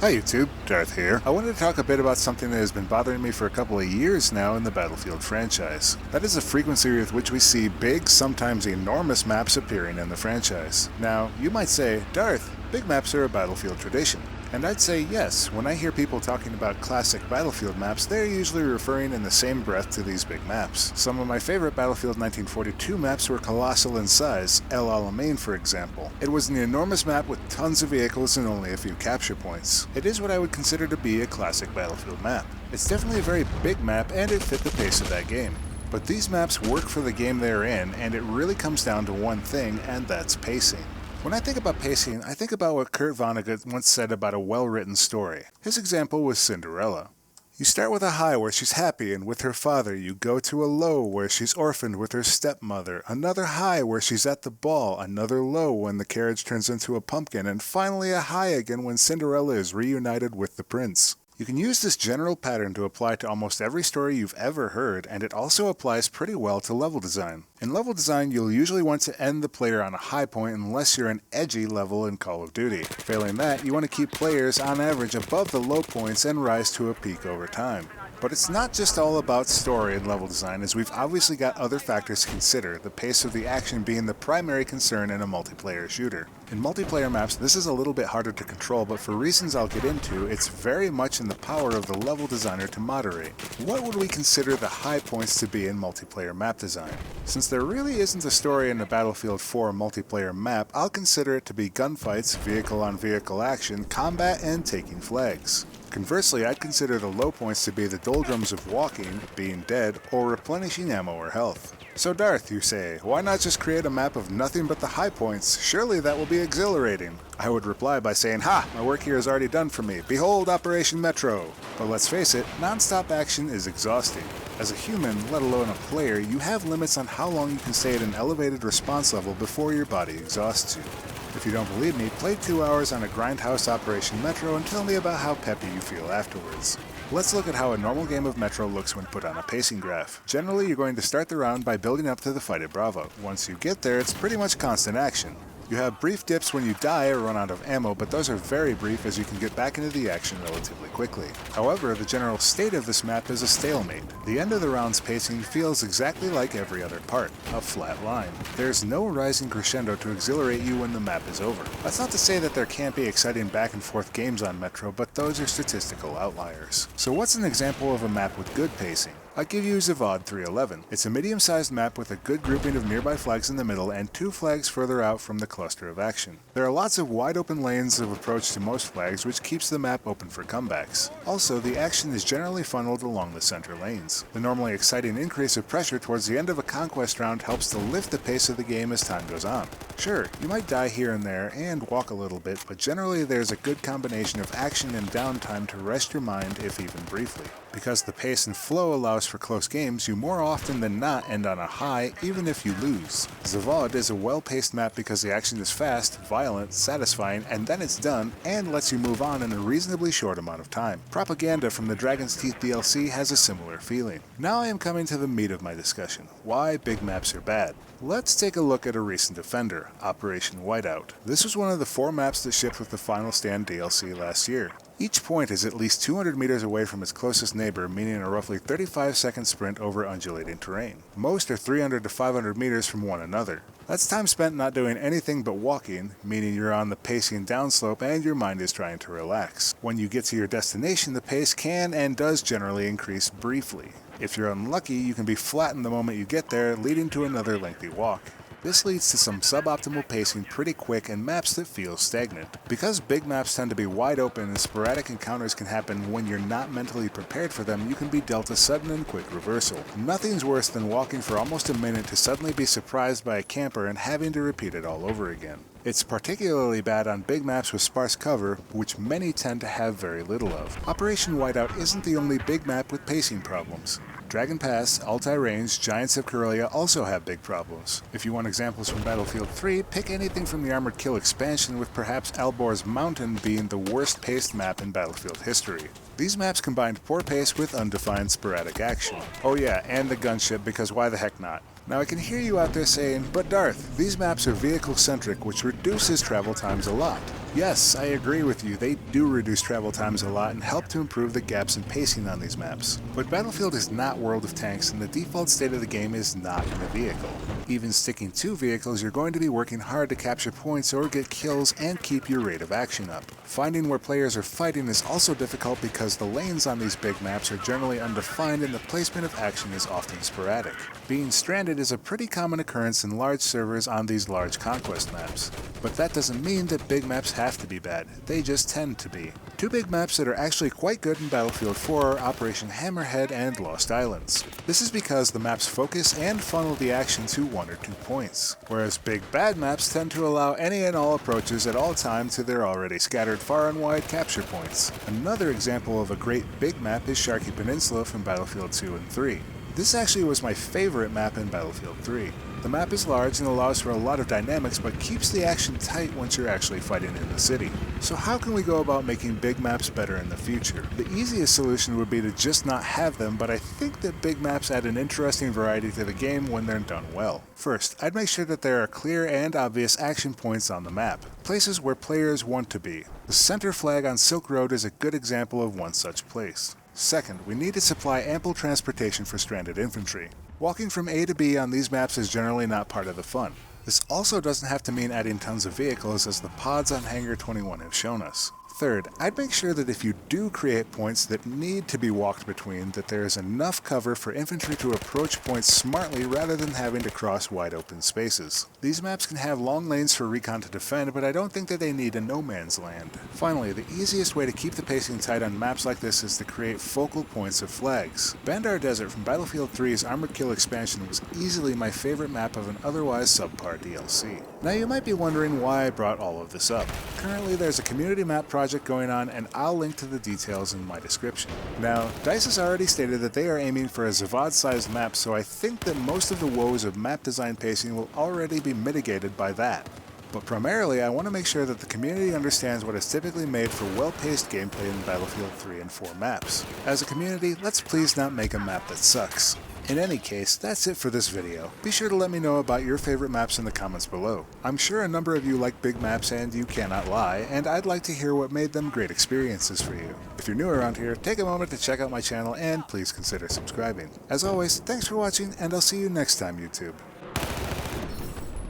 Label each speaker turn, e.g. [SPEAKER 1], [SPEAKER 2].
[SPEAKER 1] Hi YouTube, Darth here. I wanted to talk a bit about something that has been bothering me for a couple of years now in the Battlefield franchise. That is the frequency with which we see big, sometimes enormous maps appearing in the franchise. Now, you might say, Darth, big maps are a Battlefield tradition. And I'd say yes, when I hear people talking about classic Battlefield maps, they're usually referring in the same breath to these big maps. Some of my favorite Battlefield 1942 maps were colossal in size, El Alamein for example. It was an enormous map with tons of vehicles and only a few capture points. It is what I would consider to be a classic Battlefield map. It's definitely a very big map and it fit the pace of that game. But these maps work for the game they're in, and it really comes down to one thing, and that's pacing. When I think about pacing, I think about what Kurt Vonnegut once said about a well-written story. His example was Cinderella. You start with a high where she's happy and with her father, you go to a low where she's orphaned with her stepmother, another high where she's at the ball, another low when the carriage turns into a pumpkin, and finally a high again when Cinderella is reunited with the prince. You can use this general pattern to apply to almost every story you've ever heard, and it also applies pretty well to level design. In level design, you'll usually want to end the player on a high point unless you're an edgy level in Call of Duty. Failing that, you want to keep players on average above the low points and rise to a peak over time. But it's not just all about story and level design, as we've obviously got other factors to consider, the pace of the action being the primary concern in a multiplayer shooter. In multiplayer maps, this is a little bit harder to control, but for reasons I'll get into, it's very much in the power of the level designer to moderate. What would we consider the high points to be in multiplayer map design? Since there really isn't a story in the Battlefield 4 multiplayer map, I'll consider it to be gunfights, vehicle-on-vehicle action, combat, and taking flags. Conversely, I'd consider the low points to be the doldrums of walking, being dead, or replenishing ammo or health. So Darth, you say, why not just create a map of nothing but the high points? Surely that will be exhilarating. I would reply by saying, ha, my work here is already done for me. Behold Operation Metro. But let's face it, non-stop action is exhausting. As a human, let alone a player, you have limits on how long you can stay at an elevated response level before your body exhausts you. If you don't believe me, play 2 hours on a grindhouse Operation Metro and tell me about how peppy you feel afterwards. Let's look at how a normal game of Metro looks when put on a pacing graph. Generally, you're going to start the round by building up to the fight at Bravo. Once you get there, it's pretty much constant action. You have brief dips when you die or run out of ammo, but those are very brief as you can get back into the action relatively quickly. However, the general state of this map is a stalemate. The end of the round's pacing feels exactly like every other part, a flat line. There's no rising crescendo to exhilarate you when the map is over. That's not to say that there can't be exciting back and forth games on Metro, but those are statistical outliers. So what's an example of a map with good pacing? I'll give you Zavod 311. It's a medium-sized map with a good grouping of nearby flags in the middle and 2 flags further out from the cluster of action. There are lots of wide-open lanes of approach to most flags, which keeps the map open for comebacks. Also, the action is generally funneled along the center lanes. The normally exciting increase of pressure towards the end of a conquest round helps to lift the pace of the game as time goes on. Sure, you might die here and there and walk a little bit, but generally there's a good combination of action and downtime to rest your mind, if even briefly. Because the pace and flow allows for close games, you more often than not end on a high, even if you lose. Zavod is a well-paced map because the action is fast, violent, satisfying, and then it's done, and lets you move on in a reasonably short amount of time. Propaganda from the Dragon's Teeth DLC has a similar feeling. Now I am coming to the meat of my discussion, why big maps are bad. Let's take a look at a recent offender, Operation Whiteout. This was one of the 4 maps that shipped with the Final Stand DLC last year. Each point is at least 200 meters away from its closest neighbor, meaning a roughly 35-second sprint over undulating terrain. Most are 300 to 500 meters from one another. That's time spent not doing anything but walking, meaning you're on the pacing downslope and your mind is trying to relax. When you get to your destination, the pace can and does generally increase briefly. If you're unlucky, you can be flattened the moment you get there, leading to another lengthy walk. This leads to some suboptimal pacing pretty quick and maps that feel stagnant. Because big maps tend to be wide open and sporadic encounters can happen when you're not mentally prepared for them, you can be dealt a sudden and quick reversal. Nothing's worse than walking for almost a minute to suddenly be surprised by a camper and having to repeat it all over again. It's particularly bad on big maps with sparse cover, which many tend to have very little of. Operation Whiteout isn't the only big map with pacing problems. Dragon Pass, Altai Range, Giants of Karelia also have big problems. If you want examples from Battlefield 3, pick anything from the Armored Kill expansion, with perhaps Albor's Mountain being the worst paced map in Battlefield history. These maps combined poor pace with undefined sporadic action. Oh yeah, and the gunship, because why the heck not? Now I can hear you out there saying, but Darth, these maps are vehicle-centric, which reduces travel times a lot. Yes, I agree with you, they do reduce travel times a lot and help to improve the gaps in pacing on these maps. But Battlefield is not World of Tanks, and the default state of the game is not in a vehicle. Even sticking to vehicles, you're going to be working hard to capture points or get kills and keep your rate of action up. Finding where players are fighting is also difficult because the lanes on these big maps are generally undefined and the placement of action is often sporadic. Being stranded is a pretty common occurrence in large servers on these large conquest maps. But that doesn't mean that big maps have to be bad, they just tend to be. Two big maps that are actually quite good in Battlefield 4 are Operation Hammerhead and Lost Islands. This is because the maps focus and funnel the action to 1 or 2 points, whereas big bad maps tend to allow any and all approaches at all times to their already scattered far and wide capture points. Another example of a great big map is Sharky Peninsula from Battlefield 2 and 3. This actually was my favorite map in Battlefield 3. The map is large and allows for a lot of dynamics, but keeps the action tight once you're actually fighting in the city. So how can we go about making big maps better in the future? The easiest solution would be to just not have them, but I think that big maps add an interesting variety to the game when they're done well. First, I'd make sure that there are clear and obvious action points on the map, places where players want to be. The center flag on Silk Road is a good example of one such place. Second, we need to supply ample transportation for stranded infantry. Walking from A to B on these maps is generally not part of the fun. This also doesn't have to mean adding tons of vehicles, as the pods on Hangar 21 have shown us. Third, I'd make sure that if you do create points that need to be walked between, that there is enough cover for infantry to approach points smartly rather than having to cross wide open spaces. These maps can have long lanes for recon to defend, but I don't think that they need a no man's land. Finally, the easiest way to keep the pacing tight on maps like this is to create focal points of flags. Bandar Desert from Battlefield 3's Armored Kill expansion was easily my favorite map of an otherwise subpar DLC. Now you might be wondering why I brought all of this up. Currently there's a community map project going on, and I'll link to the details in my description. Now, DICE has already stated that they are aiming for a Zavad-sized map, so I think that most of the woes of map design pacing will already be mitigated by that. But primarily, I want to make sure that the community understands what is typically made for well-paced gameplay in Battlefield 3 and 4 maps. As a community, let's please not make a map that sucks. In any case, that's it for this video. Be sure to let me know about your favorite maps in the comments below. I'm sure a number of you like big maps and you cannot lie, and I'd like to hear what made them great experiences for you. If you're new around here, take a moment to check out my channel and please consider subscribing. As always, thanks for watching, and I'll see you next time, YouTube.